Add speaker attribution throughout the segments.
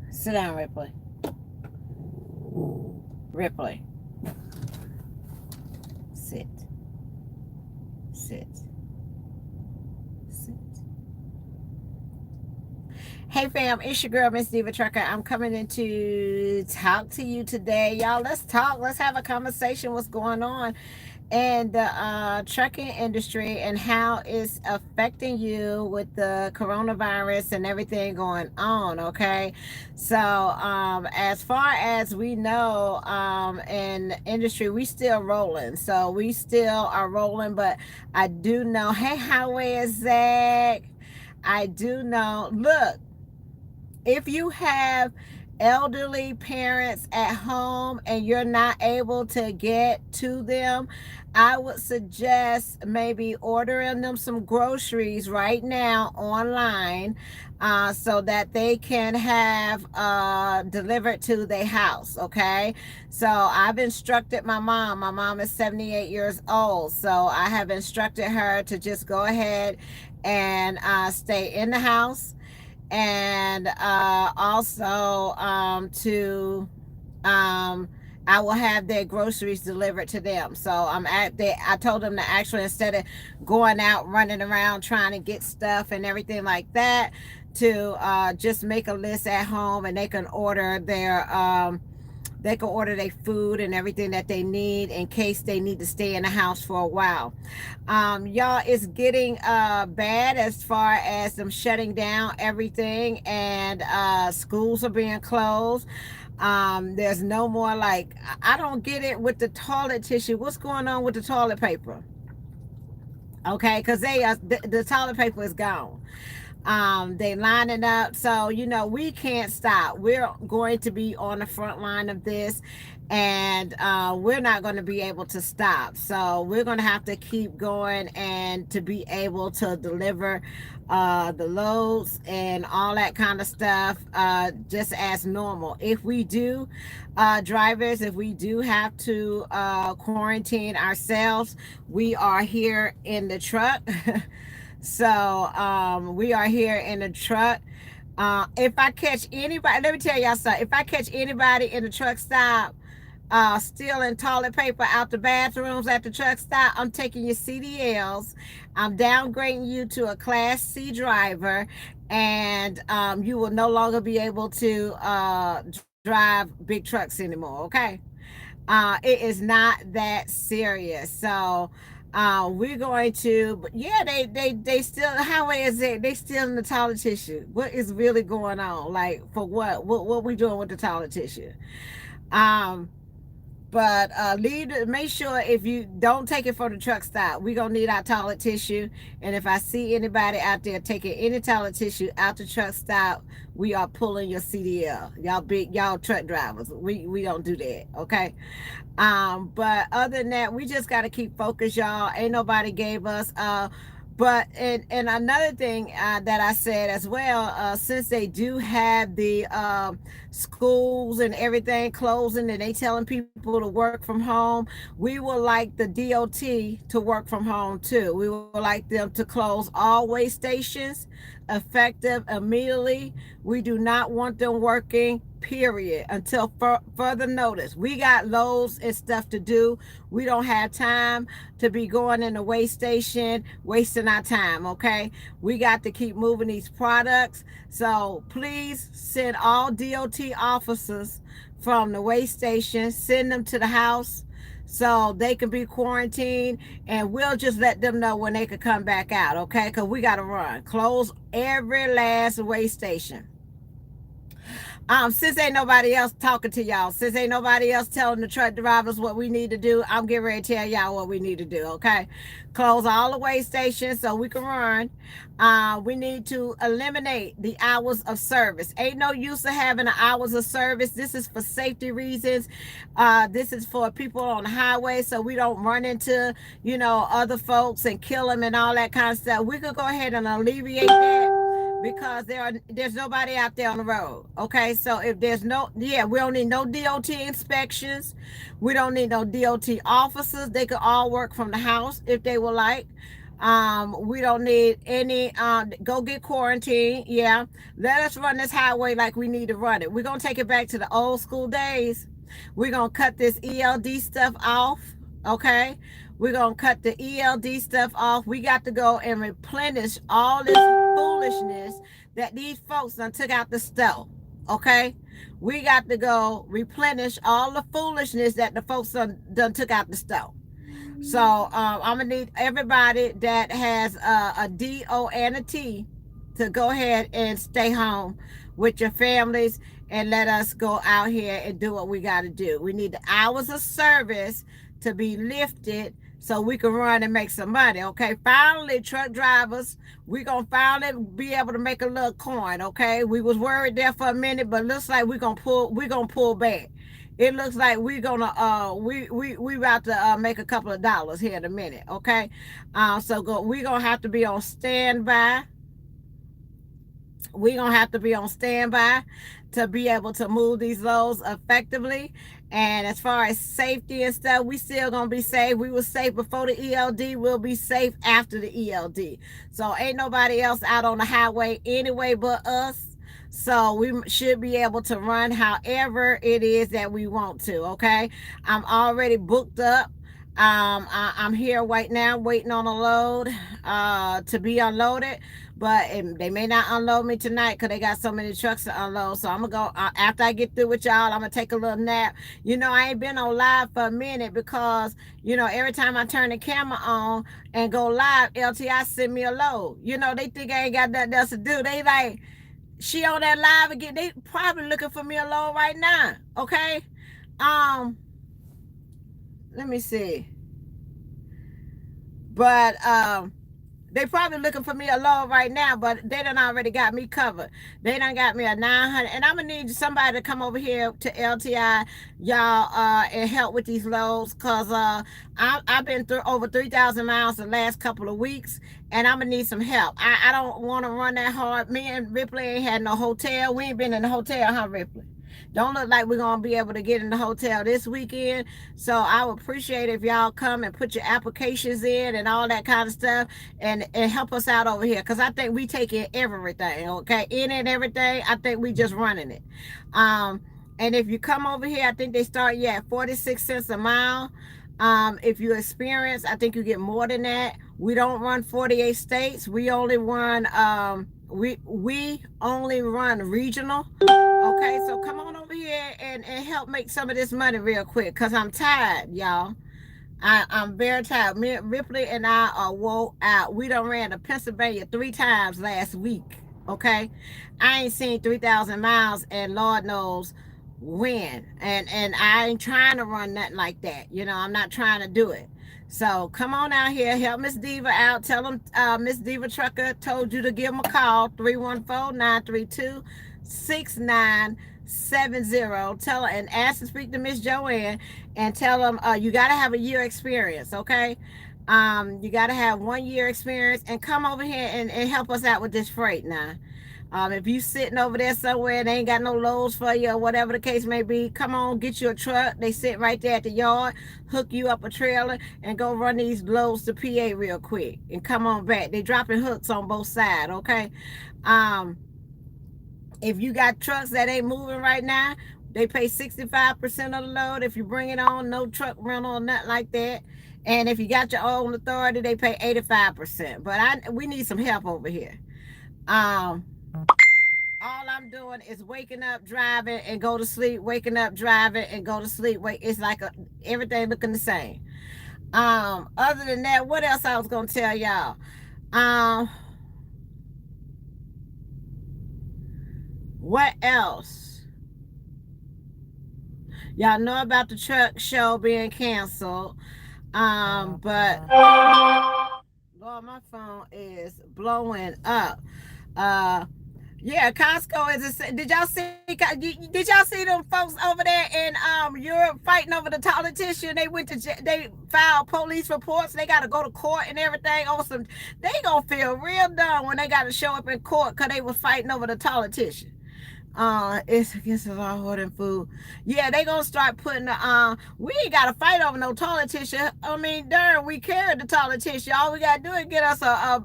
Speaker 1: Sit down, Ripley. Ripley. Sit. Sit. Sit. Hey fam, it's your girl, Miss Diva Trucker. I'm coming in to talk to you today. Y'all, let's talk. Let's have a conversation. What's going on in the trucking industry and how it's affecting you with the coronavirus and everything going on, okay? So as far as we know, in the industry, we still rolling. So we still are rolling, but I do know, hey, how is Zach? I do know, look, if you have elderly parents at home and you're not able to get to them, I would suggest maybe ordering them some groceries right now online, so that they can have delivered to their house. Okay, so I've instructed my mom. My mom is 78 years old, so I have instructed her to just go ahead and stay in the house, and also to I will have their groceries delivered to them. So I told them to actually, instead of going out running around trying to get stuff and everything like that, to just make a list at home, and they can order their food and everything that they need in case they need to stay in the house for a while. Y'all, it's getting bad as far as them shutting down everything, and schools are being closed. There's no more, like, I don't get it with the toilet tissue. What's going on with the toilet paper? Okay, because the toilet paper is gone. They lining up, so we can't stop. We're going to be on the front line of this, and we're not going to be able to stop. So we're going to have to keep going, and to be able to deliver the loads and all that kind of stuff, just as normal. If we do, drivers, if we do have to quarantine ourselves, we are here in the truck. So we are here in the truck. If I catch anybody, let me tell y'all something. If I catch anybody in the truck stop stealing toilet paper out the bathrooms at the truck stop, I'm taking your CDLs. I'm downgrading you to a Class C driver, and you will no longer be able to drive big trucks anymore. Okay. It is not that serious. So we're going to, but yeah, they still, how is it? They still in the toilet tissue. What is really going on? Like, for what we doing with the toilet tissue? Um, but make sure, if you don't take it from the truck stop, we're gonna need our toilet tissue. And if I see anybody out there taking any toilet tissue out the truck stop, we are pulling your CDL. Y'all truck drivers. We don't do that, okay? But other than that, we just gotta keep focused, y'all. Ain't nobody gave us but and another thing that I said as well, since they do have the schools and everything closing, and they telling people to work from home, we would like the DOT to work from home too. We would like them to close all way stations effective immediately. We do not want them working, period, until further notice. We got loads and stuff to do. We don't have time to be going in the way station wasting our time. Okay, we got to keep moving these products. So please send all DOT officers from the way station, send them to the house so they can be quarantined, and we'll just let them know when they can come back out. Okay, because we got to run. Close every last way station. Since ain't nobody else talking to y'all, since ain't nobody else telling the truck drivers what we need to do, I'm getting ready to tell y'all what we need to do. Okay, close all the way stations so we can run. We need to eliminate the hours of service. Ain't no use of having the hours of service. This is for safety reasons. This is for people on the highway, so we don't run into other folks and kill them and all that kind of stuff. We could go ahead and alleviate that, because there's nobody out there on the road. Okay, so if there's we don't need no DOT inspections. We don't need no DOT officers. They could all work from the house if they would like. We don't need any go get quarantined. Yeah. Let us run this highway like we need to run it. We're gonna take it back to the old school days. We're gonna cut this ELD stuff off. Okay. We're gonna cut the ELD stuff off. We got to go and replenish all this foolishness that these folks done took out the stove. Okay. We got to go replenish all the foolishness that the folks done took out the stove. So I'm gonna need everybody that has a D, O, and a T to go ahead and stay home with your families and let us go out here and do what we got to do. We need the hours of service to be lifted so we can run and make some money. Okay, finally, truck drivers, we gonna finally be able to make a little coin. Okay, we was worried there for a minute, but looks like we gonna pull back. It looks like we're gonna we about to make a couple of dollars here in a minute. Okay, we gonna have to be on standby. We're gonna have to be on standby to be able to move these loads effectively. And as far as safety and stuff, we still gonna be safe. We were safe before the ELD. We'll be safe after the ELD. So ain't nobody else out on the highway anyway but us. So we should be able to run however it is that we want to. Okay, I'm already booked up. I'm here right now waiting on a load to be unloaded, but they may not unload me tonight because they got so many trucks to unload. So I'm gonna go after I get through with y'all. I'm gonna take a little nap. I ain't been on live for a minute because every time I turn the camera on and go live, LTI send me a load. They think I ain't got nothing else to do. They like, she on that live again. They probably looking for me a load right now. Okay. Let me see. But they probably looking for me a loan right now, but they done already got me covered. They done got me a 900, and I'm gonna need somebody to come over here to LTI, y'all, and help with these loads, cause I've been through over 3,000 miles the last couple of weeks, and I'm gonna need some help. I don't want to run that hard. Me and Ripley ain't had no hotel. We ain't been in the hotel, huh, Ripley? Don't look like we're gonna be able to get in the hotel this weekend. So I would appreciate if y'all come and put your applications in and all that kind of stuff, and help us out over here. Cause I think we take in everything, okay? In and everything. I think we just running it. And if you come over here, I think they start at 46 cents a mile. If you experience, I think you get more than that. We don't run 48 states. We only run we only run regional. Okay, so come on over here and help make some of this money real quick, because I'm tired, y'all. I'm very tired. Me, Ripley and I are wore out. We done ran to Pennsylvania 3 times last week. Okay, I ain't seen 3,000 miles, and Lord knows when. And I ain't trying to run nothing like that. I'm not trying to do it. So come on out here, help Miss Diva out. Tell them Miss Diva Trucker told you to give them a call, 314-932-6970. Tell her and ask to speak to Miss Joanne, and tell them you got to have a year experience, okay? You got to have 1 year experience, and come over here and help us out with this freight now. If you sitting over there somewhere and they ain't got no loads for you or whatever the case may be, come on, get you a truck. They sit right there at the yard, hook you up a trailer, and go run these loads to PA real quick and come on back. They dropping hooks on both sides, okay? If you got trucks that ain't moving right now, they pay 65% of the load. If you bring it on, no truck rental or nothing like that. And if you got your own authority, they pay 85%. But we need some help over here. All I'm doing is waking up, driving, and go to sleep. Waking up, driving, and go to sleep. It's like everything looking the same. Other than that, what else I was gonna tell y'all? What else? Y'all know about the truck show being canceled. But Lord, my phone is blowing up. Yeah, Costco is. Did y'all see? Did y'all see them folks over there in Europe fighting over the politician? They went to they filed police reports. They got to go to court and everything. They gonna feel real dumb when they got to show up in court because they was fighting over the politician. It's against the law hoarding food. Yeah, they gonna start putting the we ain't gotta fight over no toilet tissue. I mean, darn, we carry the toilet tissue. All we gotta do is get us a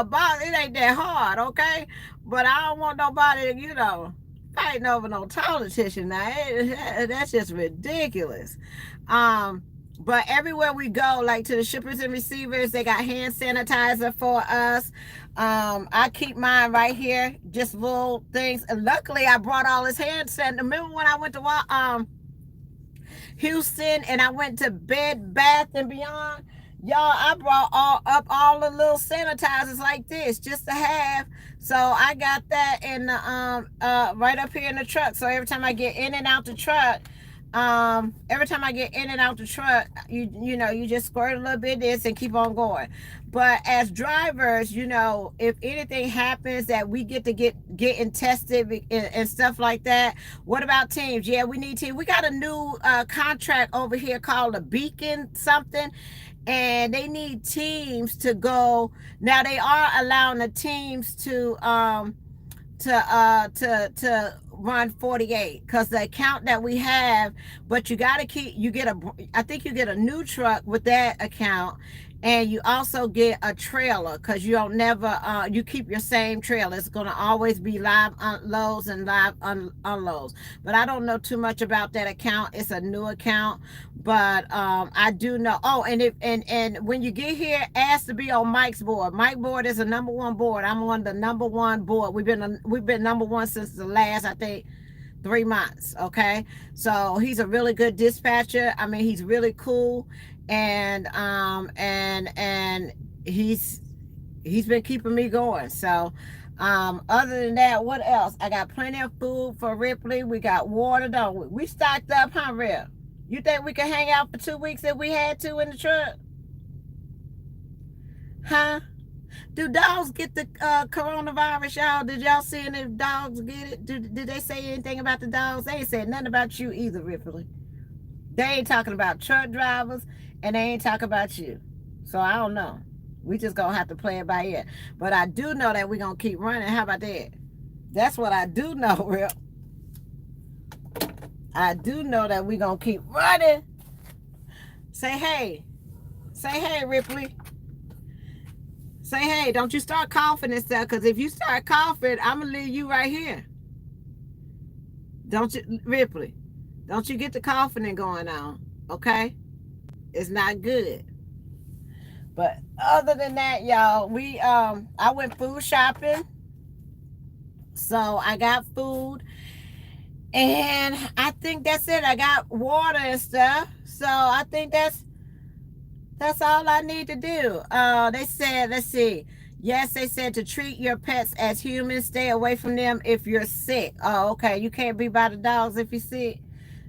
Speaker 1: box. It ain't that hard, okay? But I don't want nobody, fighting over no toilet tissue now. That's just ridiculous. Um, but everywhere we go, like to the shippers and receivers, they got hand sanitizer for us. I keep mine right here, just little things. And luckily, I brought all this hand sanitizer. Remember when I went to Houston and I went to Bed Bath and Beyond? Y'all, I brought all the little sanitizers like this just to have. So I got that in the right up here in the truck. So every time I get in and out the truck, you just squirt a little bit of this and keep on going. But as drivers, if anything happens that we get to getting tested and stuff like that, what about teams? Yeah, we need teams. We got a new contract over here called a Beacon something, and they need teams to go. Now they are allowing the teams to run 48 because the account that we have, but you got to I think you get a new truck with that account, and you also get a trailer because you don't never you keep your same trailer. It's going to always be live unloads and live unloads. But I don't know too much about that account. It's a new account, but I do know. Oh, and when you get here, ask to be on Mike's board. Mike board is a number one board. I'm on the number one board. We've been number one since the last, I think, 3 months. Okay, so he's a really good dispatcher. I mean, he's really cool, and he's been keeping me going. So other than that, what else? I got plenty of food for Ripley. We got water, don't we? We stocked up, huh, Rip? You think we could hang out for 2 weeks if we had to in the truck? Huh? Do dogs get the coronavirus, y'all? Did y'all see any dogs get it? Did they say anything about the dogs? They ain't said nothing about you either, Ripley. They ain't talking about truck drivers, and they ain't talking about you. So I don't know. We just gonna have to play it by ear. But I do know that we're gonna keep running. How about that? That's what I do know, Rip. I do know that we're gonna keep running. Say hey. Say hey, Ripley. Say hey. Don't you start coughing and stuff, because if you start coughing, I'm gonna leave you right here. Don't you, Ripley? Don't you get the coughing and going on, okay? It's not good. But other than that, y'all, I went food shopping. So I got food, and I think that's it. I got water and stuff. So I think that's all I need to do. They said, let's see. Yes, they said to treat your pets as humans. Stay away from them if you're sick. Oh, okay. You can't be by the dogs if you're sick.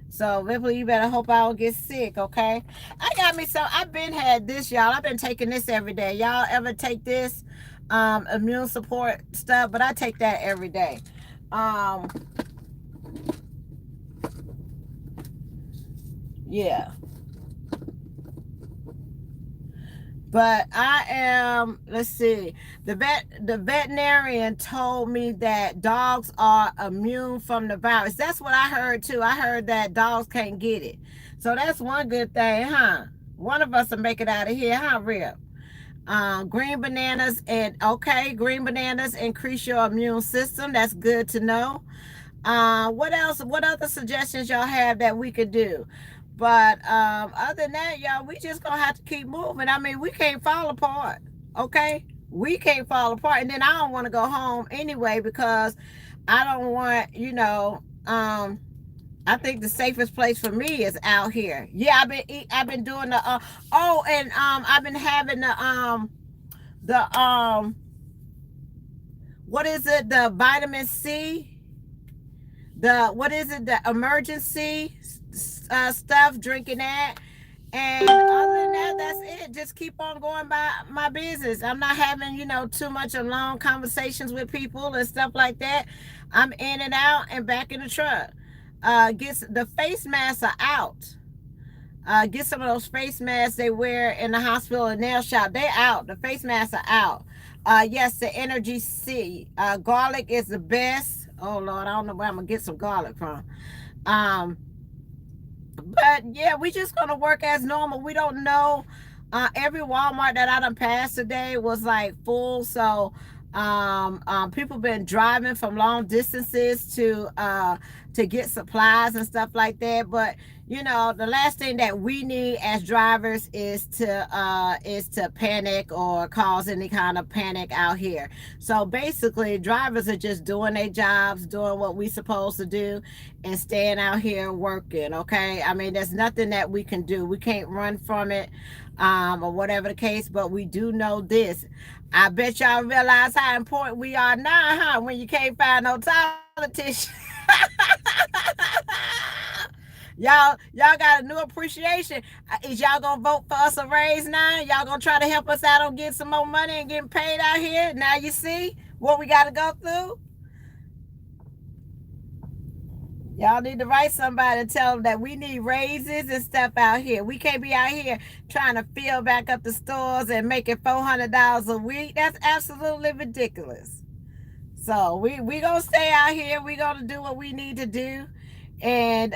Speaker 1: So, Ripley, you better hope I don't get sick, okay? I've been had this, y'all. I've been taking this every day. Y'all ever take this immune support stuff? But I take that every day. Yeah. But let's see, the veterinarian told me that dogs are immune from the virus. That's what I heard too. I heard that dogs can't get it. So that's one good thing, huh? One of us will make it out of here, huh, Rip? Green bananas green bananas increase your immune system. That's good to know. What else? What other suggestions y'all have that we could do? But other than that, y'all, we just gonna have to keep moving. I mean, we can't fall apart, okay? We can't fall apart. And then I don't want to go home anyway because I don't want, I think the safest place for me is out here. Yeah, I've been doing the I've been having the what is it? The vitamin C. The emergency stuff, drinking that. And other than that, that's it. Just keep on going by my business. I'm not having, too much of long conversations with people and stuff like that. I'm in and out and back in the truck. The face masks are out. Get some of those face masks they wear in the hospital and nail shop. They're out. The face masks are out. Yes, the Energy C. Garlic is the best. Oh Lord, I don't know where I'm gonna get some garlic from. Um, but yeah, we just gonna work as normal. We don't know. Every Walmart that I done passed today was like full. So people been driving from long distances to get supplies and stuff like that. But you know, the last thing that we need as drivers is to panic or cause any kind of panic out here. So basically, drivers are just doing their jobs, doing what we supposed to do, and staying out here working. Okay, I mean, there's nothing that we can do. We can't run from it, or whatever the case. But we do know this. I bet y'all realize how important we are now, huh? When you can't find no toilet tissue. Y'all got a new appreciation. Is y'all gonna vote for us a raise now? Y'all gonna try to help us out on getting some more money and getting paid out here? Now you see what we got to go through. Y'all need to write somebody to tell them that we need raises and stuff out here. We can't be out here trying to fill back up the stores and making $400 a week. That's absolutely ridiculous. So we gonna stay out here. We gonna do what we need to do, and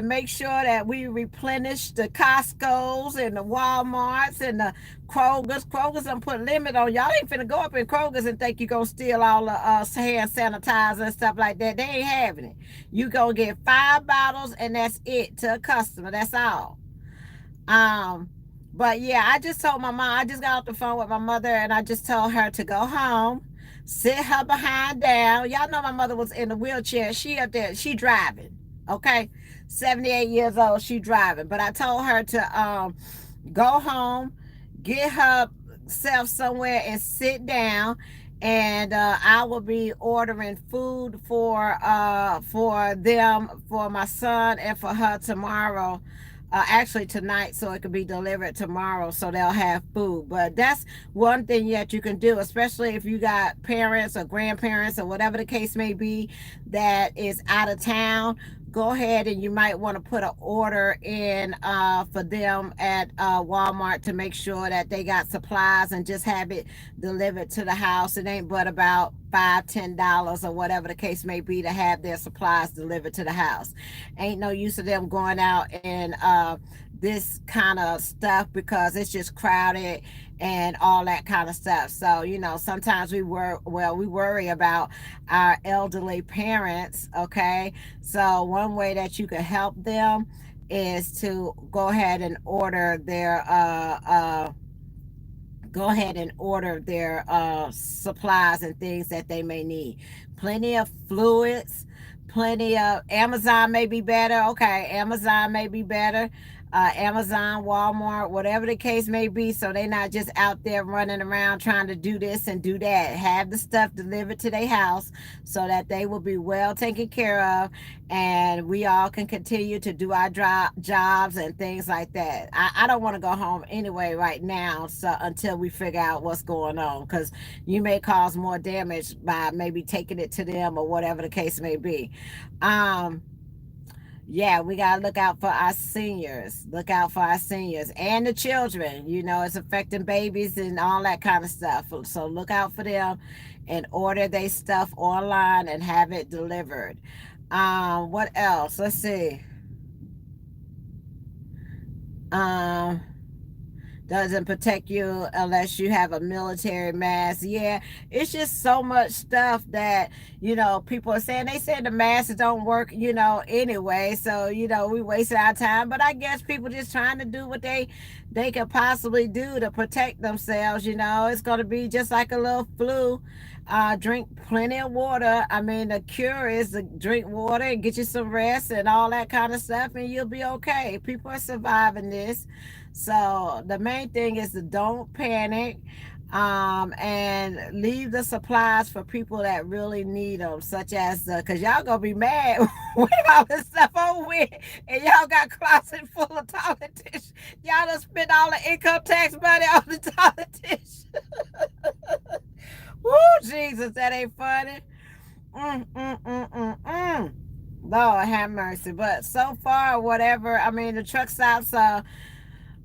Speaker 1: make sure that we replenish the Costco's and the WalMarts and the Kroger's. Kroger's done put limit on y'all. Ain't finna go up in Kroger's and think you gonna steal all the hand sanitizer and stuff like that. They ain't having it. You gonna get 5 bottles and that's it to a customer. That's all. Um, but yeah, I just told my mom, I just got off the phone with my mother and I just told her to go home, sit her behind down. Y'all know my mother was in a wheelchair. She up there, she driving. Okay. 78 years old, she driving. But I told her to go home, get herself somewhere and sit down. And I will be ordering food for them, for my son and for her tomorrow, actually tonight, so it can be delivered tomorrow so they'll have food. But that's one thing that you can do, especially if you got parents or grandparents or whatever the case may be that is out of town. Go ahead and you might want to put an order in for them at Walmart to make sure that they got supplies and just have it delivered to the house. It ain't but about $5-10 or whatever the case may be to have their supplies delivered to the house. Ain't no use of them going out and this kind of stuff because it's just crowded and all that kind of stuff. So you know, sometimes we worry about our elderly parents. Okay, so one way that you can help them is to go ahead and order their supplies and things that they may need. Plenty of fluids, plenty of Amazon may be better. Okay, Amazon may be better. Amazon, Walmart, whatever the case may be, so they're not just out there running around trying to do this and do that. Have the stuff delivered to their house so that they will be well taken care of, and we all can continue to do our jobs and things like that. I don't want to go home anyway right now, so until we figure out what's going on, because you may cause more damage by maybe taking it to them or whatever the case may be. Um, yeah, we got to look out for our seniors. Look out for our seniors and the children. You know, it's affecting babies and all that kind of stuff. So look out for them and order their stuff online and have it delivered. What else? Let's see. Um, doesn't protect you unless you have a military mask. Yeah, it's just so much stuff that, you know, people are saying. They say the masks don't work, you know, anyway. So, you know, we wasted our time. But I guess people just trying to do what they could possibly do to protect themselves. You know, it's going to be just like a little flu. Drink plenty of water. I mean, the cure is to drink water and get you some rest and all that kind of stuff, and you'll be okay. People are surviving this. So the main thing is to don't panic, and leave the supplies for people that really need them, such as because y'all gonna be mad when all this stuff over with, and y'all got closet full of toilet tissue. Y'all done spent all the income tax money on the toilet tissue. Woo, Jesus, that ain't funny. Mm, mm, mm, mm, mm. Lord have mercy. But so far, whatever. I mean, the truck stops.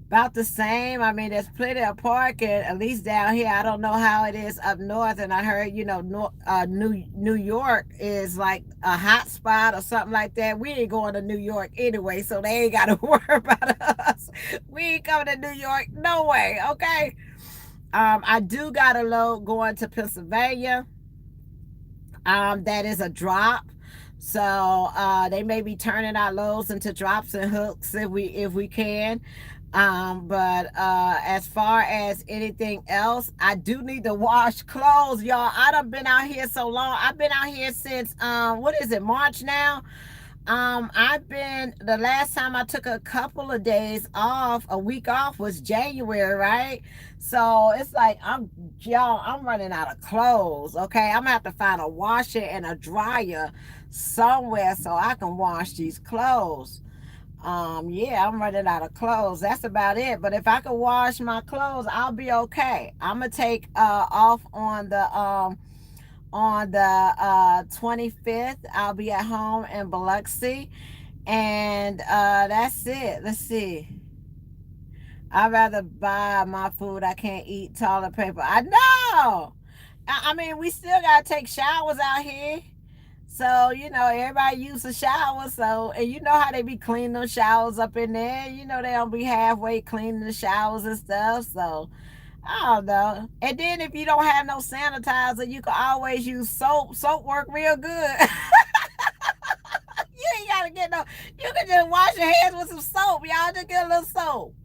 Speaker 1: about the same. I mean, there's plenty of parking, at least down here. I don't know how it is up north. And I heard, New York is like a hot spot or something like that. We ain't going to New York anyway, so they ain't got to worry about us. We ain't coming to New York, no way. Okay. I do got a load going to Pennsylvania. That is a drop. So they may be turning our loads into drops and hooks if we can. But as far as anything else, I do need to wash clothes, y'all. I done been out here so long. I've been out here since what is it, March now? I've been, the last time I took a couple of days off, a week off, was January, right? So it's like I'm running out of clothes. Okay, I'm gonna have to find a washer and a dryer somewhere so I can wash these clothes. Yeah, I'm running out of clothes. That's about it. But if I could wash my clothes, I'll be okay. I'm gonna take off on the 25th. I'll be at home in Biloxi, and that's it. Let's see. I'd rather buy my food. I can't eat toilet paper. I know. I mean, we still gotta take showers out here. So, everybody use a shower. So, and you know how they be cleaning those showers up in there. They don't be halfway cleaning the showers and stuff. So, I don't know. And then if you don't have no sanitizer, you can always use soap. Soap work real good. You ain't gotta get no. You can just wash your hands with some soap, y'all. Just get a little soap.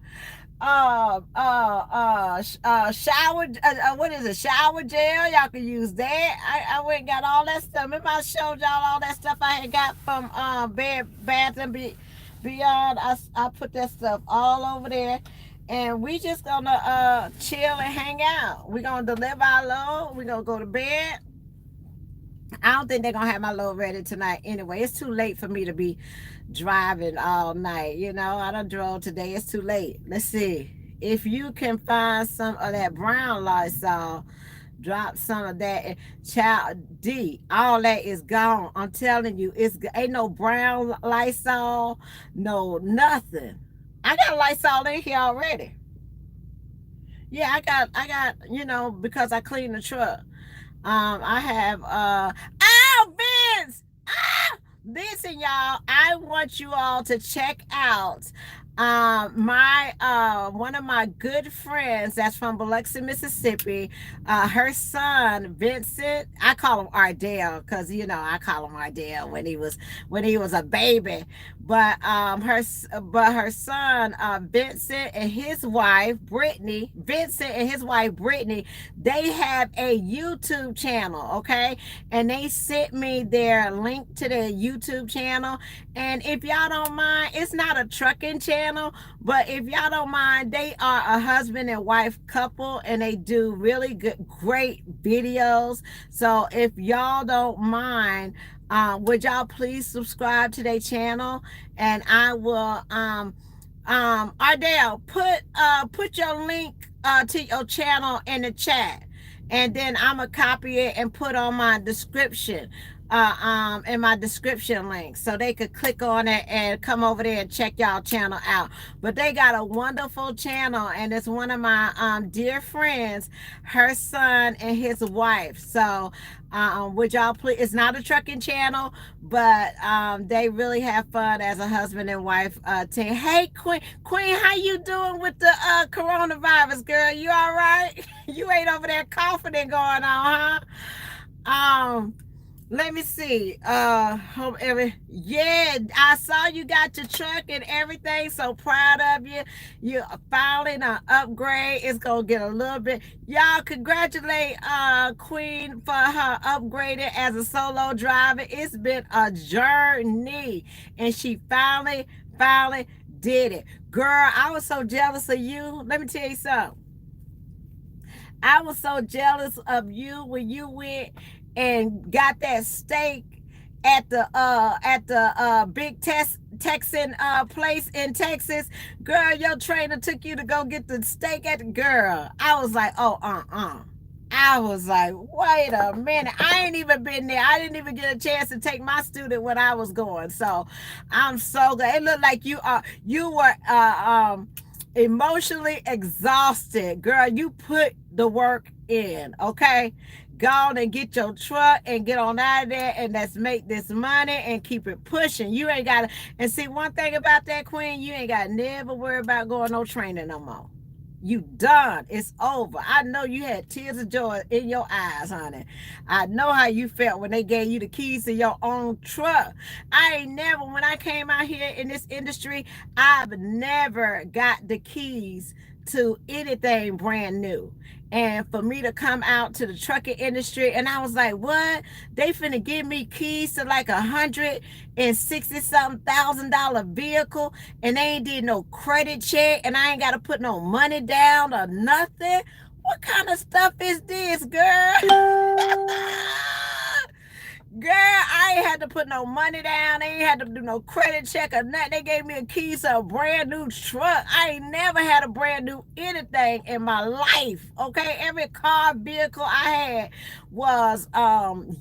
Speaker 1: Shower. What is it? Shower gel. Y'all can use that. I went and got all that stuff. Remember I showed y'all all that stuff I had got from Bed Bath and Beyond. I put that stuff all over there. And we just gonna chill and hang out. We gonna deliver our load. We gonna go to bed. I don't think they're gonna have my load ready tonight anyway. It's too late for me to be driving all night. I done drove today. It's too late. Let's see. If you can find some of that brown Lysol, drop some of that. Child D, all that is gone. I'm telling you, it's ain't no brown Lysol, no nothing. I got Lysol in here already. Yeah, I got, because I cleaned the truck. I have oh, Vince! Listen, y'all, I want you all to check out my one of my good friends that's from Biloxi, Mississippi. Her son Vincent, I call him Ardell because I call him Ardell when he was a baby. But her son Vincent and his wife Brittany, they have a YouTube channel, okay? And they sent me their link to their YouTube channel. And if y'all don't mind, it's not a trucking channel, but if y'all don't mind, they are a husband and wife couple, and they do really good, great videos. So if y'all don't mind, would y'all please subscribe to their channel? And I will Ardell, put your link to your channel in the chat, and then I'm gonna copy it and put on my description, in my description link, so they could click on it and come over there and check y'all channel out. But they got a wonderful channel, and it's one of my dear friends, her son and his wife. So would y'all please, it's not a trucking channel, but they really have fun as a husband and wife team. Hey, Queen, how you doing with the coronavirus, girl? You all right? You ain't over there coughing and going on, huh? Let me see. Yeah, I saw you got your truck and everything. So proud of you. You're filing an upgrade. It's gonna get a little bit. Y'all congratulate Queen for her upgrading as a solo driver. It's been a journey, and she finally did it. Girl, I was so jealous of you. Let me tell you something. I was so jealous of you when you went and got that steak at the big Texan place in Texas. Girl, your trainer took you to go get the steak at the girl. I was like, oh, I was like, wait a minute. I ain't even been there. I didn't even get a chance to take my student when I was going. So I'm so glad. It looked like you were emotionally exhausted, girl, you put the work in, okay? Go on and get your truck and get on out of there, and let's make this money and keep it pushing. You ain't got to, and see, one thing about that, Queen, you ain't got to never worry about going no training no more. You done. It's over. I know you had tears of joy in your eyes, honey. I know how you felt when they gave you the keys to your own truck. I ain't never, when I came out here in this industry, I've never got the keys to anything brand new. And for me to come out to the trucking industry, and I was like, what? They finna give me keys to like $160-something thousand vehicle, and they ain't did no credit check, and I ain't gotta put no money down or nothing. What kind of stuff is this, girl? Girl, I ain't had to put no money down. They ain't had to do no credit check or nothing. They gave me a key to a brand new truck. I ain't never had a brand new anything in my life. Okay, every car, vehicle I had was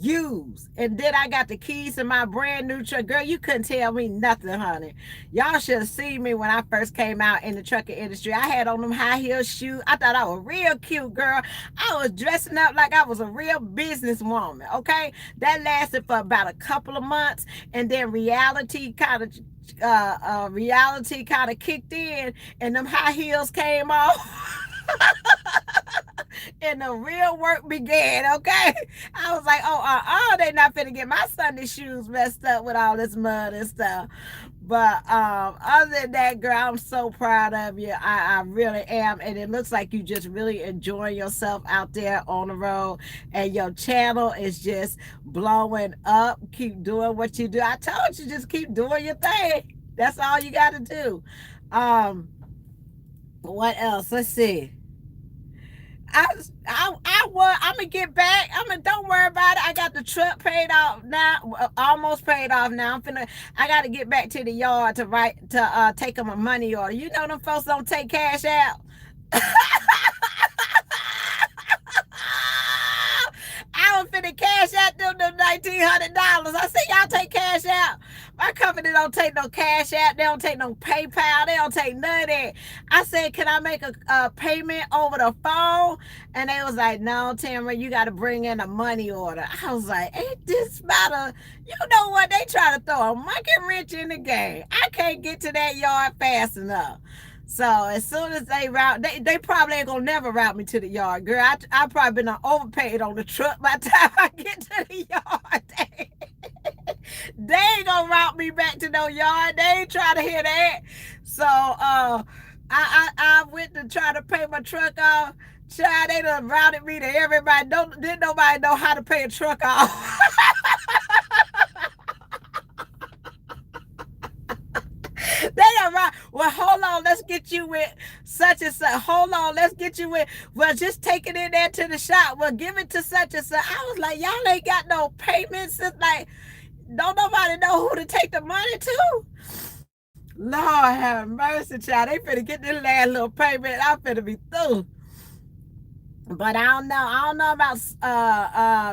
Speaker 1: used, and then I got the keys to my brand new truck. Girl, you couldn't tell me nothing, honey. Y'all should have seen me when I first came out in the trucking industry. I had on them high heel shoes. I thought I was real cute, girl. I was dressing up like I was a real businesswoman. Okay, that lasted for about a couple of months, and then reality kind of kicked in, and them high heels came off. And the real work began, okay? I was like, they not finna get my Sunday shoes messed up with all this mud and stuff. But other than that, girl, I'm so proud of you. I really am. And it looks like you just really enjoying yourself out there on the road. And your channel is just blowing up. Keep doing what you do. I told you, just keep doing your thing. That's all you got to do. What else? Let's see. I'm gonna get back. Don't worry about it. I got the truck paid off now, almost paid off now. I got to get back to the yard to take them a money order. You know them folks don't take cash out. I was finna cash out them $1,900. I said, y'all take cash out. My company don't take no cash out. They don't take no PayPal. They don't take none of that. I said, can I make a payment over the phone? And they was like, no, Tamara, you got to bring in a money order. I was like, ain't this about you know what? They try to throw a monkey wrench in the game. I can't get to that yard fast enough. So as soon as they route, they probably ain't gonna never route me to the yard, girl. I probably been overpaid on the truck by the time I get to the yard. They ain't gonna route me back to no yard. They ain't trying to hear that. So I went to try to pay my truck off. Child, they done routed me to everybody. Didn't nobody know how to pay a truck off. They are right. Well, hold on. Let's get you with such and such. Hold on. Let's get you with. Well, just take it in there to the shop. Well, give it to such and such. I was like, y'all ain't got no payments. It's like, don't nobody know who to take the money to. Lord have mercy, child. They finna get this last little payment. I'm finna be through. But I don't know. I don't know about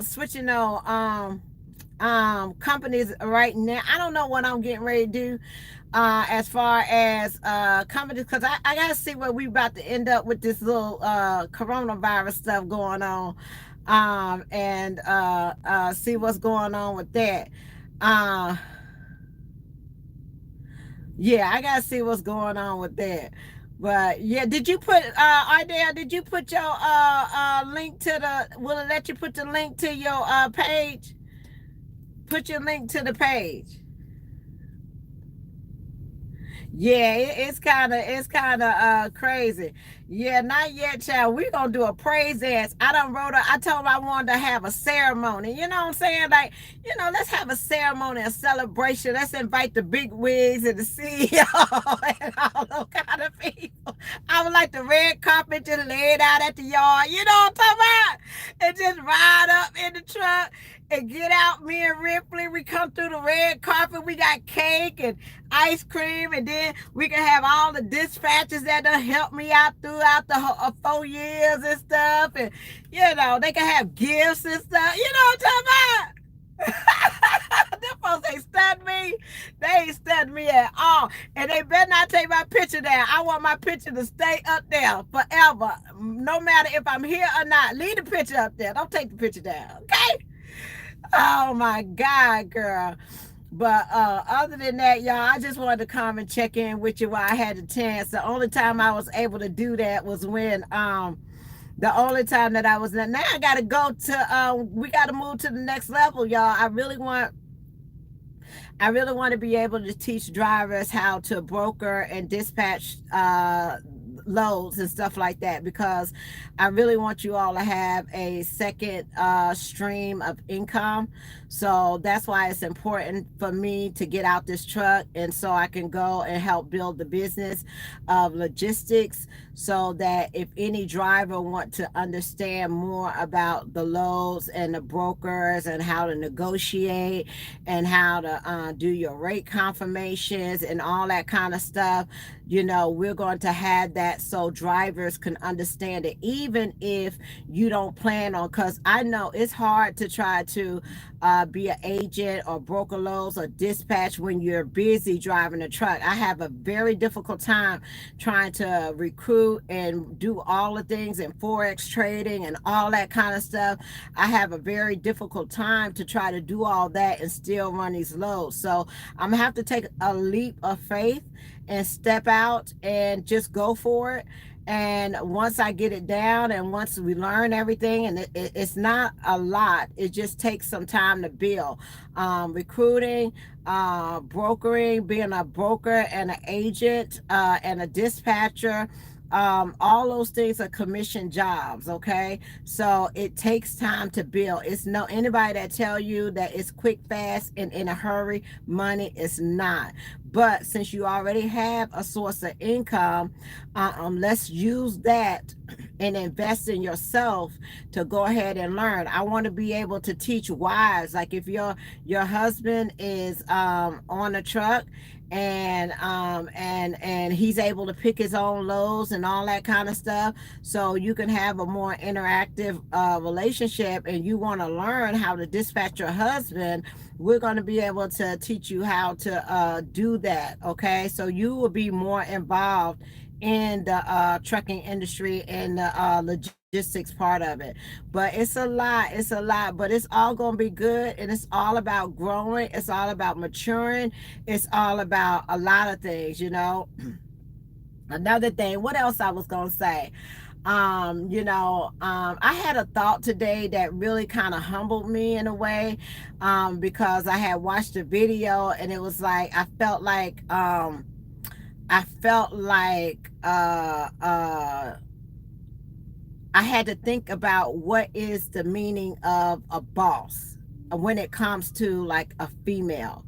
Speaker 1: switching on companies right now. I don't know what I'm getting ready to do as far as companies, because I gotta see where we about to end up with this little coronavirus stuff going on, and see what's going on with that. Yeah, I gotta see what's going on with that. But yeah, did you put Ardell, did you put your link to will it let you put the link to your page? Put your link to the page. Yeah, it's kind of crazy. Yeah, not yet, child. We're gonna do a praise dance. I told her I wanted to have a ceremony. You know what I'm saying? Like, let's have a ceremony, a celebration. Let's invite the big wigs and the CEO and all those kind of people. I would like the red carpet just laid out at the yard. You know what I'm talking about? And just ride up in the truck and get out. Me and Ripley, we come through the red carpet. We got cake and ice cream, and then we can have all the dispatches that done help me out throughout the 4 years and stuff, and they can have gifts and stuff. You know what I'm talking about? Them folks ain't stunned me. me. They ain't studying me at all. And they better not take my picture down. I want my picture to stay up there forever. No matter if I'm here or not. Leave the picture up there. Don't take the picture down. Okay? Oh my God, girl. But other than that, y'all, I just wanted to come and check in with you while I had the chance. The only time I was able to do that was when the only time that I was now I gotta go to we gotta move to the next level, y'all. I really want to be able to teach drivers how to broker and dispatch loads and stuff like that, because I really want you all to have a second stream of income. So that's why it's important for me to get out this truck, and so I can go and help build the business of logistics, so that if any driver want to understand more about the loads and the brokers and how to negotiate and how to do your rate confirmations and all that kind of stuff, we're going to have that so drivers can understand it, even if you don't plan on, because I know it's hard to try to be an agent or broker loads or dispatch when you're busy driving a truck. I have a very difficult time trying to recruit and do all the things in Forex trading and all that kind of stuff. I have a very difficult time to try to do all that and still run these loads. So I'm gonna have to take a leap of faith and step out and just go for it. And once I get it down and once we learn everything, and it's not a lot, it just takes some time to build. Recruiting, brokering, being a broker and an agent and a dispatcher, all those things are commission jobs. Okay, so it takes time to build. It's no anybody that tell you that it's quick, fast, and in a hurry. Money is not. But since you already have a source of income, let's use that and invest in yourself to go ahead and learn. I want to be able to teach wives, like if your husband is on a truck and he's able to pick his own loads and all that kind of stuff, so you can have a more interactive relationship, and you want to learn how to dispatch your husband, we're going to be able to teach you how to do that. Okay, so you will be more involved in the trucking industry and the logistics part of it. But it's a lot, but it's all going to be good, and it's all about growing, it's all about maturing, it's all about a lot of things. Another thing, what else I was going to say, I had a thought today that really kind of humbled me in a way, because I had watched a video, and it was like I had to think about what is the meaning of a boss when it comes to like a female,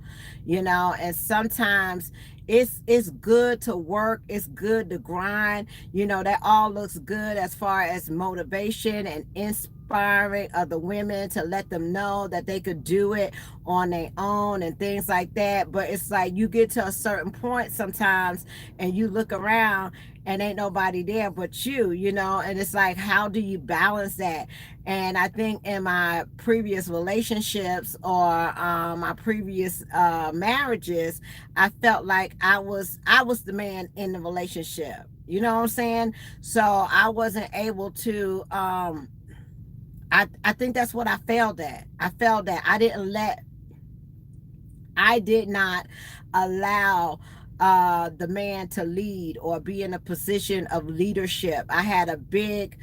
Speaker 1: and sometimes it's good to work, it's good to grind, that all looks good as far as motivation and inspiring other women to let them know that they could do it on their own and things like that. But it's like you get to a certain point sometimes and you look around and ain't nobody there but and it's like, how do you balance that? And I think in my previous relationships or my previous marriages, I felt like I was the man in the relationship. You know what I'm saying? So I wasn't able to I think that's what I failed at. I failed at. I did not allow the man to lead or be in a position of leadership. I had a big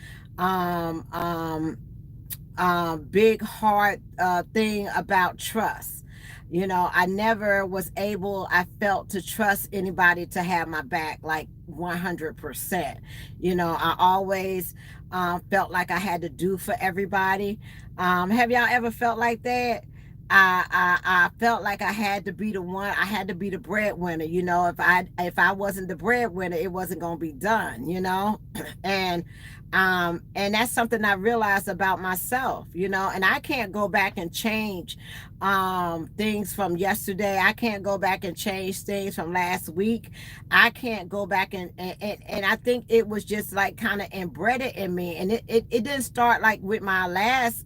Speaker 1: hard thing about trust. I never was able, I felt, to trust anybody to have my back like 100%. I always felt like I had to do for everybody. Have y'all ever felt like that? I felt like I had to be the one. I had to be the breadwinner. If I wasn't the breadwinner, it wasn't gonna be done. And And that's something I realized about myself, and I can't go back and change things from yesterday. I can't go back and change things from last week. I can't go back and I think it was just like kind of embedded in me. And it didn't start like with my last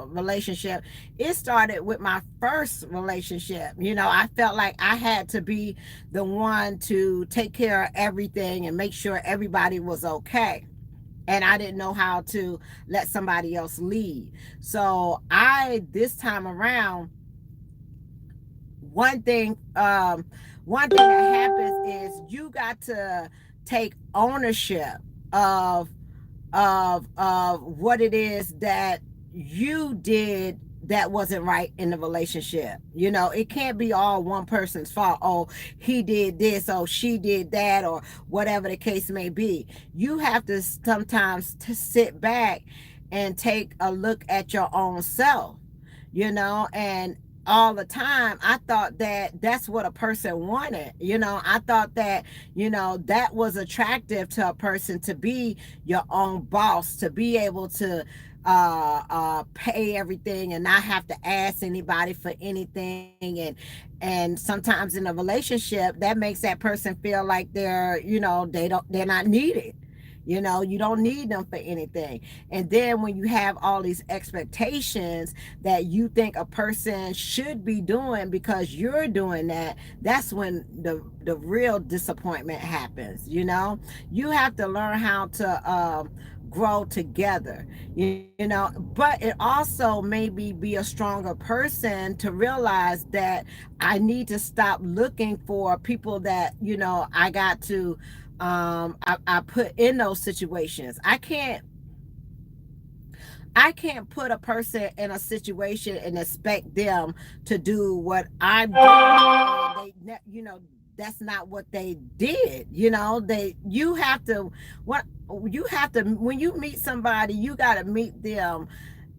Speaker 1: relationship. It started with my first relationship. I felt like I had to be the one to take care of everything and make sure everybody was okay, and I didn't know how to let somebody else lead. So this time around, one thing one thing that happens is you got to take ownership of what it is that you did that wasn't right in the relationship. It can't be all one person's fault. Oh, he did this, or she did that, or whatever the case may be. You have to sometimes to sit back and take a look at your own self, and all the time I thought that that's what a person wanted. I thought that that was attractive to a person, to be your own boss, to be able to pay everything and not have to ask anybody for anything. And sometimes in a relationship, that makes that person feel like they're not needed. You don't need them for anything. And then when you have all these expectations that you think a person should be doing because you're doing that, that's when the real disappointment happens. You have to learn how to grow together, but it also maybe be a stronger person to realize that I need to stop looking for people that I got to I put in those situations. I can't put a person in a situation and expect them to do what I'm doing. And that's not what they did. You have to, when you meet somebody, you got to meet them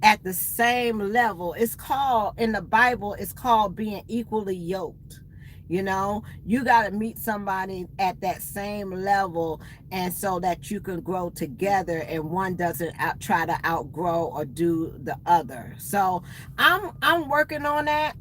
Speaker 1: at the same level. It's called, in the Bible, it's called being equally yoked. You got to meet somebody at that same level, and so that you can grow together and one doesn't try to outgrow or do the other. So I'm working on that.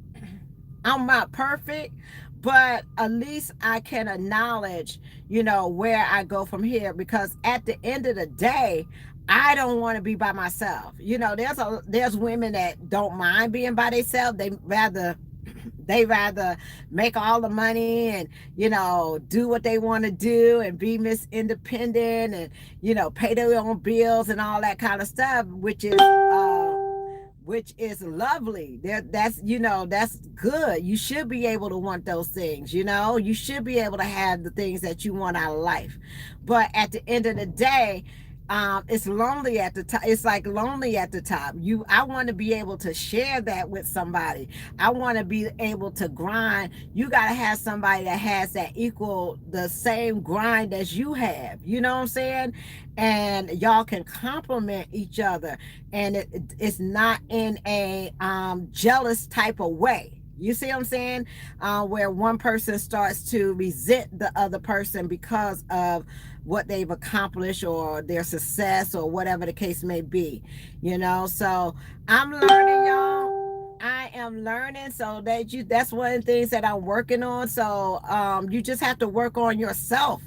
Speaker 1: I'm not perfect, but at least I can acknowledge, where I go from here, because at the end of the day, I don't want to be by myself. There's women that don't mind being by themselves. They rather make all the money and do what they want to do and be Miss Independent and pay their own bills and all that kind of stuff, which is lovely. That's good. You should be able to want those things. You should be able to have the things that you want out of life. But at the end of the day, it's lonely at the top. It's like lonely at the top. I want to be able to share that with somebody. I want to be able to grind. You got to have somebody that has the same grind as you have. You know what I'm saying? And y'all can complement each other, and it's not in a jealous type of way. You see what I'm saying? Where one person starts to resent the other person because of what they've accomplished or their success or whatever the case may be. So I'm learning, y'all. I am learning. So that's one of the things that I'm working on. So you just have to work on yourself.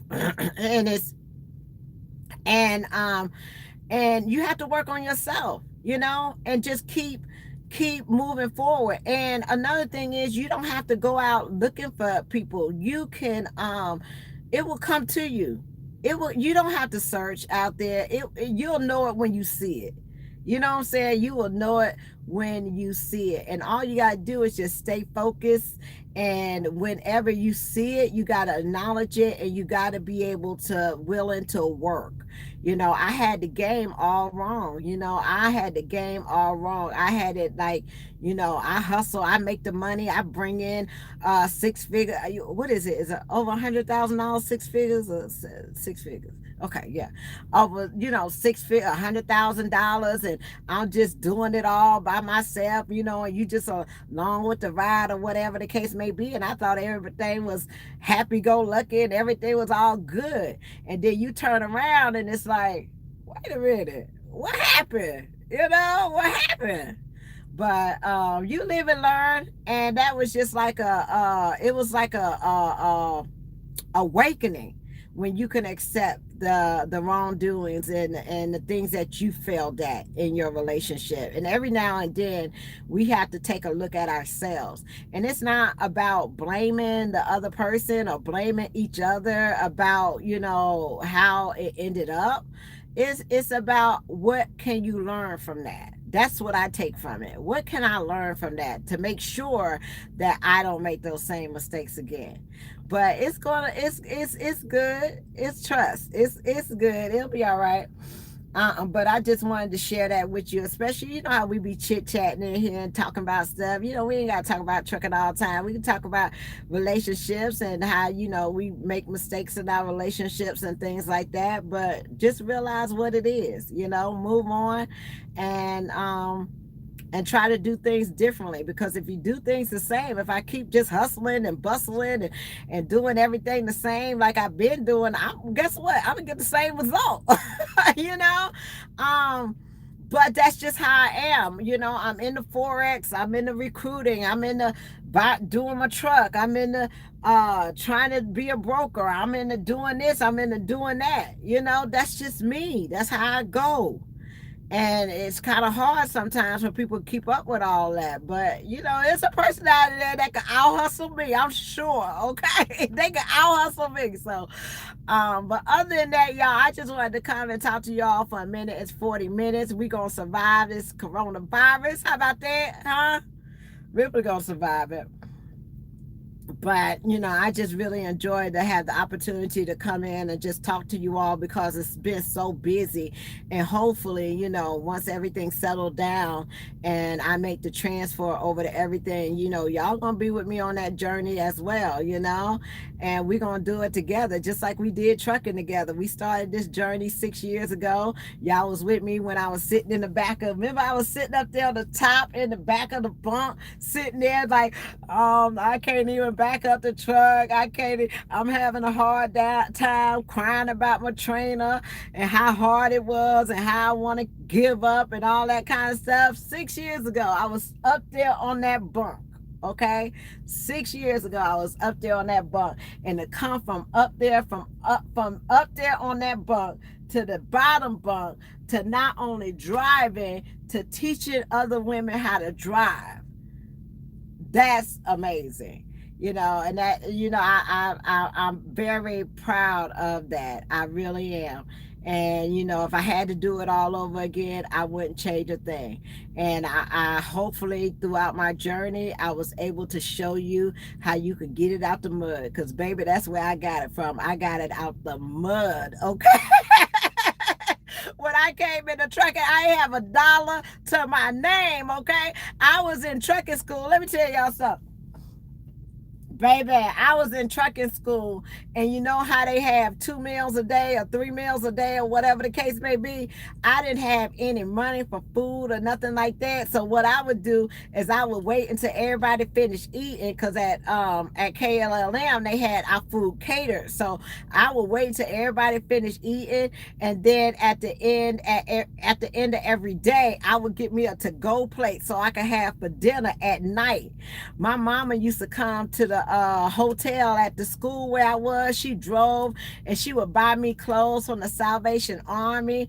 Speaker 1: And you have to work on yourself, and just keep moving forward. And another thing is, you don't have to go out looking for people. You can it will come to you. You don't have to search out there. You'll know it when you see it. You know what I'm saying? You will know it when you see it. And all you got to do is just stay focused. And whenever you see it, you got to acknowledge it, and you got to be able to willing to work. I had the game all wrong. I had the game all wrong. I had it like, I hustle, I make the money, I bring in six figure. What is it? Is it over $100,000? Six figures or six figures? Okay, yeah, over 6 figure, $100,000, and I'm just doing it all by myself. And you just along with the ride or whatever the case may be. And I thought everything was happy go lucky and everything was all good. And then you turn around and it's like, wait a minute, what happened? You know, what happened? But you live and learn, and that was just like it was like a awakening when you can accept the wrongdoings and the things that you failed at in your relationship. And every now and then we have to take a look at ourselves, and it's not about blaming the other person or blaming each other about, you know, how it ended up. It's about what can you learn from that. That's what I take from it. What can I learn from that to make sure that I don't make those same mistakes again? But it's good. It's trust. It's good. It'll be all right. But I just wanted to share that with you, especially, you know how we be chit chatting in here and talking about stuff. You know, we ain't got to talk about trucking all the time. We can talk about relationships and how, you know, we make mistakes in our relationships and things like that. But just realize what it is, you know, move on, and and try to do things differently. Because if you do things the same, if I keep just hustling and bustling and doing everything the same like I've been doing, guess what, I'm gonna get the same result. You know. um but that's just how I am. You know, I'm in the forex, I'm in the recruiting, I'm in the doing my truck, I'm in the trying to be a broker, I'm into doing this, I'm into doing that. You know, that's just me. That's how I go. And it's kind of hard sometimes for people to keep up with all that. But, you know, there's a person out there that can out hustle me, I'm sure. Okay. They can out hustle me. So, but other than that, y'all, I just wanted to come and talk to y'all for a minute. It's 40 minutes. We gonna survive this coronavirus. How about that? Huh? We're gonna survive it. But, you know, I just really enjoyed to have the opportunity to come in and just talk to you all, because it's been so busy. And hopefully, you know, once everything settled down and I make the transfer over to everything, you know, y'all gonna be with me on that journey as well, you know. And we're gonna do it together, just like we did trucking together. We started this journey 6 years ago. Y'all was with me when I was sitting in the back of, remember, I was sitting up there on the top in the back of the bunk, sitting there like, I can't even back up the truck. I can't. I'm having a hard time crying about my trainer and how hard it was and how I want to give up and all that kind of stuff. 6 years ago, I was up there on that bunk. Okay, 6 years ago, I was up there on that bunk, and to come from up there, from up there on that bunk to the bottom bunk, to not only driving, to teaching other women how to drive, that's amazing. You know, and that, you know, I'm very proud of that. I really am. And, you know, if I had to do it all over again, I wouldn't change a thing. And I hopefully throughout my journey, I was able to show you how you could get it out the mud. Because, baby, that's where I got it from. I got it out the mud, okay? When I came into trucking, I have $1 to my name, okay? I was in trucking school. Let me tell y'all something. Baby, I was in trucking school, and you know how they have 2 meals a day or 3 meals a day or whatever the case may be. I didn't have any money for food or nothing like that. So what I would do is I would wait until everybody finished eating, because at KLLM they had our food catered. So I would wait until everybody finished eating, and then at the end of every day, I would get me a to-go plate so I could have for dinner at night. My mama used to come to the hotel at the school where I was. She drove, and she would buy me clothes from the Salvation Army,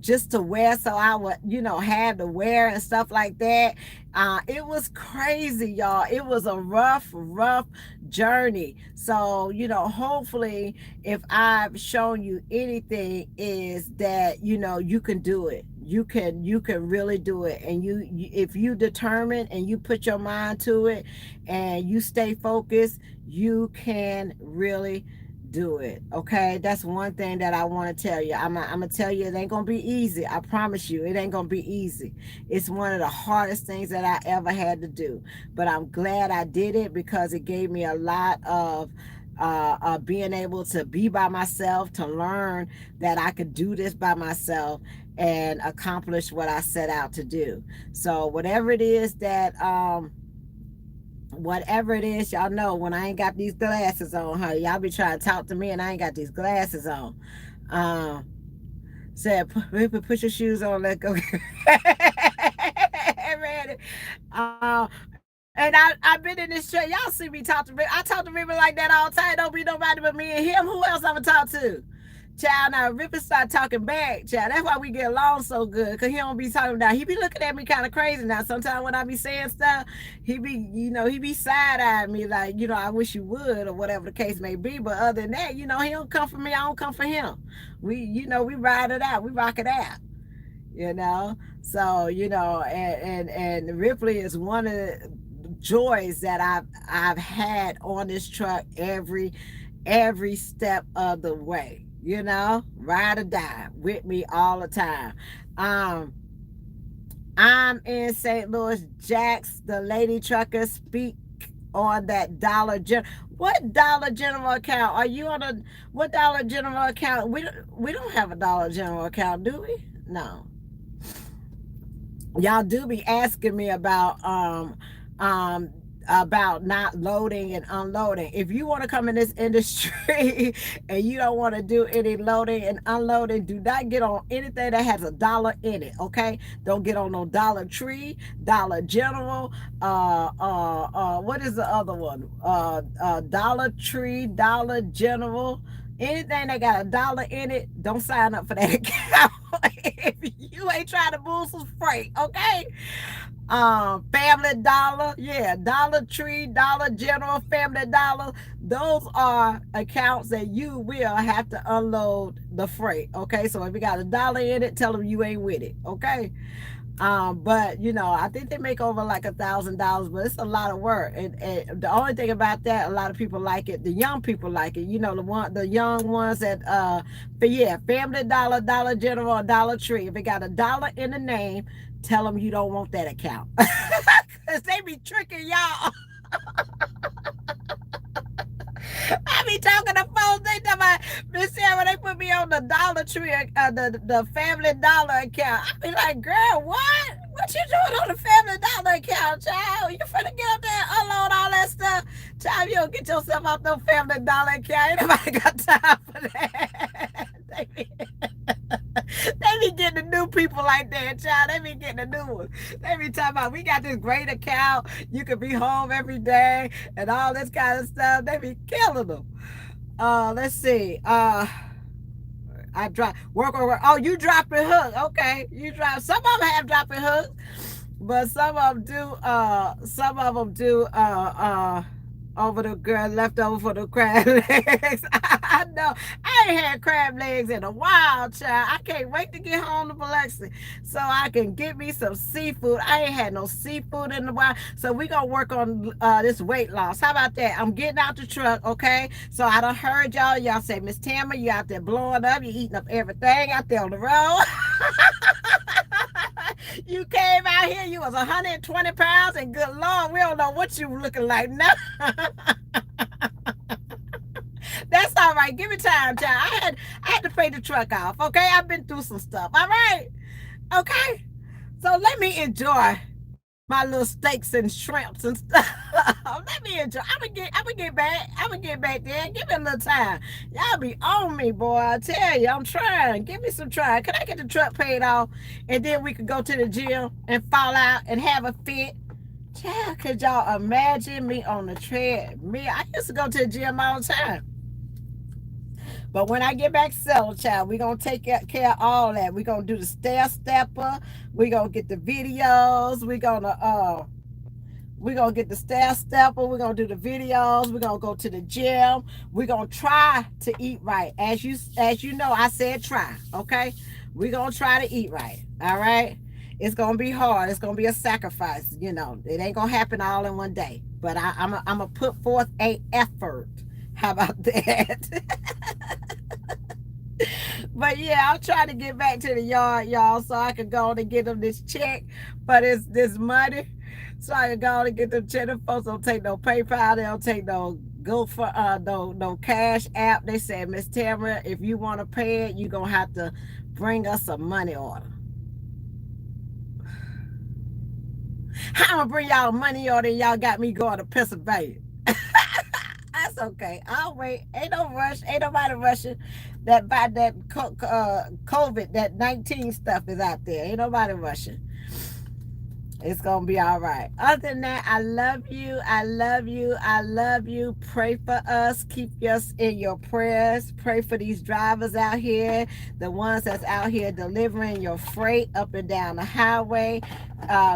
Speaker 1: just to wear, so I would, you know, have to wear and stuff like that. It was crazy, y'all. It was a rough journey. So, you know, hopefully, if I've shown you anything, is that, you know, you can do it. You can really do it. And if you determine and you put your mind to it and you stay focused, you can really do it. Okay, that's one thing that I want to tell you. I'm gonna tell you, it ain't gonna be easy. I promise you, it ain't gonna be easy. It's one of the hardest things that I ever had to do, but I'm glad I did it, because it gave me a lot of being able to be by myself, to learn that I could do this by myself and accomplish what I set out to do. So whatever it is, y'all know when I ain't got these glasses on, huh? Y'all be trying to talk to me and I ain't got these glasses on. Um, Said, put your shoes on, let go. Man, and I've been in this church. Y'all see me talk to me. I talk to River like that all the time. Don't be nobody but me and him. Who else I'ma talk to? Child, now Ripper start talking back, child. That's why we get along so good. Cause he don't be talking down. He be looking at me kind of crazy now. Sometimes when I be saying stuff, he be side-eyeing me like, I wish you would, or whatever the case may be. But other than that, he don't come for me, I don't come for him. We ride it out, we rock it out, you know. So, and Ripley is one of the joys that I've had on this truck every step of the way, ride or die with me all the time. um I'm in St. Louis. Jax, the lady trucker, speak on that Dollar General. What Dollar General account are you on? What Dollar General account? We don't have a Dollar General account, do we? No. Y'all do be asking me um about not loading and unloading. If you want to come in this industry and you don't want to do any loading and unloading, do not get on anything that has a dollar in it. Okay, don't get on no Dollar Tree, Dollar General, what is the other one, Dollar Tree, Dollar General. Anything that got a dollar in it, don't sign up for that account. If you ain't trying to move some freight, okay? Family Dollar, yeah, Dollar Tree, Dollar General, Family Dollar. Those are accounts that you will have to unload the freight, okay? So if you got a dollar in it, tell them you ain't with it, okay? But I think they make over like $1,000, but it's a lot of work. And the only thing about that, a lot of people like it. The young people like it. The young ones that but yeah, Family Dollar, Dollar General, Dollar Tree. If it got a dollar in the name, tell them you don't want that account. Cause they be tricking y'all. I be talking to folks. They talking about, Miss Sarah, they put me on the Dollar Tree, the Family Dollar account. I be like, girl, what? What you doing on the Family Dollar account, child? You finna get up there and unload all that stuff? Child, you don't get yourself off no Family Dollar account. Ain't nobody got time for that. They be getting the new people like that, child. They be getting the new ones. They be talking about, we got this great account. You can be home every day and all this kind of stuff. They be killing them. Let's see. I drop work. Oh, you dropping hooks. Okay. You drop. Some of them have dropping hooks, but some of them do. Over the girl left over for the crab legs. I know. I ain't had crab legs in a while, child. I can't wait to get home to Biloxi so I can get me some seafood. I ain't had no seafood in a while. So we gonna work on this weight loss. How about that? I'm getting out the truck, okay? So I done heard y'all. Y'all say, Miss Tamara, you out there blowing up. You eating up everything out there on the road. You came out here, you was 120 pounds, and good Lord, we don't know what you were looking like now. That's all right. Give me time, child. I had to pay the truck off. Okay, I've been through some stuff. All right, okay. So let me enjoy my little steaks and shrimps and stuff. Let me enjoy. I'm gonna get back. I'm gonna get back there. Give me a little time. Y'all be on me, boy. I tell you, I'm trying. Give me some try. Can I get the truck paid off, and then we could go to the gym and fall out and have a fit? Child, could y'all imagine me on the treadmill? I used to go to the gym all the time. But when I get back settled, child, we're going to take care of all that. We're going to do the stair stepper. We're going to get the videos. We're gonna get the stair stepper. We're gonna do the videos. We're gonna go to the gym. We're gonna try to eat right. As you know, I said try. Okay, we're gonna try to eat right. All right. It's gonna be hard. It's gonna be a sacrifice. It ain't gonna happen all in one day. But I'm gonna put forth a effort. How about that? But yeah, I'm trying to get back to the yard, y'all, so I can go on and get them this check for this money. So I can go on and get them check. Them folks don't take no PayPal. They don't take no go for no cash app. They said, Miss Tamara, if you want to pay it, you're gonna have to bring us a money order. How I'm gonna bring y'all a money order and y'all got me going to Pennsylvania? I That's okay. I'll wait. Ain't no rush. Ain't nobody rushing. That by that COVID, that 19 stuff is out there. Ain't nobody rushing. It's gonna be all right. Other than that, I love you. I love you. I love you. Pray for us. Keep us in your prayers. Pray for these drivers out here, the ones that's out here delivering your freight up and down the highway.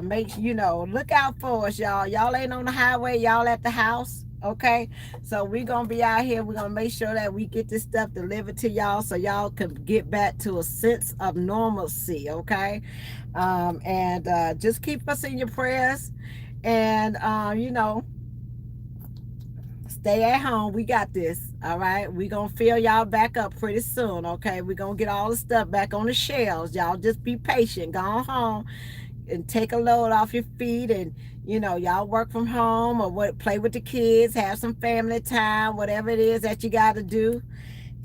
Speaker 1: Make look out for us, y'all. Y'all ain't on the highway. Y'all at the house. Okay, so we're gonna be out here. We're gonna make sure that we get this stuff delivered to y'all so y'all can get back to a sense of normalcy. Okay, and just keep us in your prayers, and stay at home. We got this. All right, we gonna fill y'all back up pretty soon. Okay, we gonna get all the stuff back on the shelves. Y'all just be patient. Go home and take a load off your feet, and y'all work from home or play with the kids, have some family time, whatever it is that you got to do.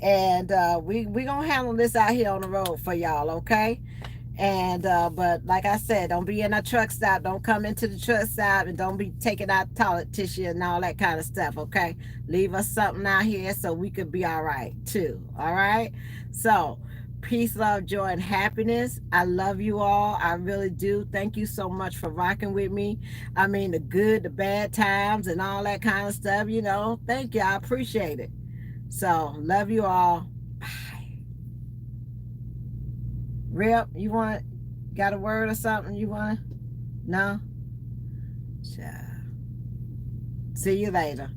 Speaker 1: And we gonna handle this out here on the road for y'all. Okay, and but like I said, don't be in a truck stop. Don't come into the truck stop, and don't be taking out toilet tissue and all that kind of stuff. Okay, leave us something out here so we could be all right too. All right, so peace, love, joy, and happiness. I love you all. I really do. Thank you so much for rocking with me. I mean, the good, the bad times, and all that kind of stuff. Thank you. I appreciate it. So love you all. Rip, got a word or something you want? No? Ciao. See you later.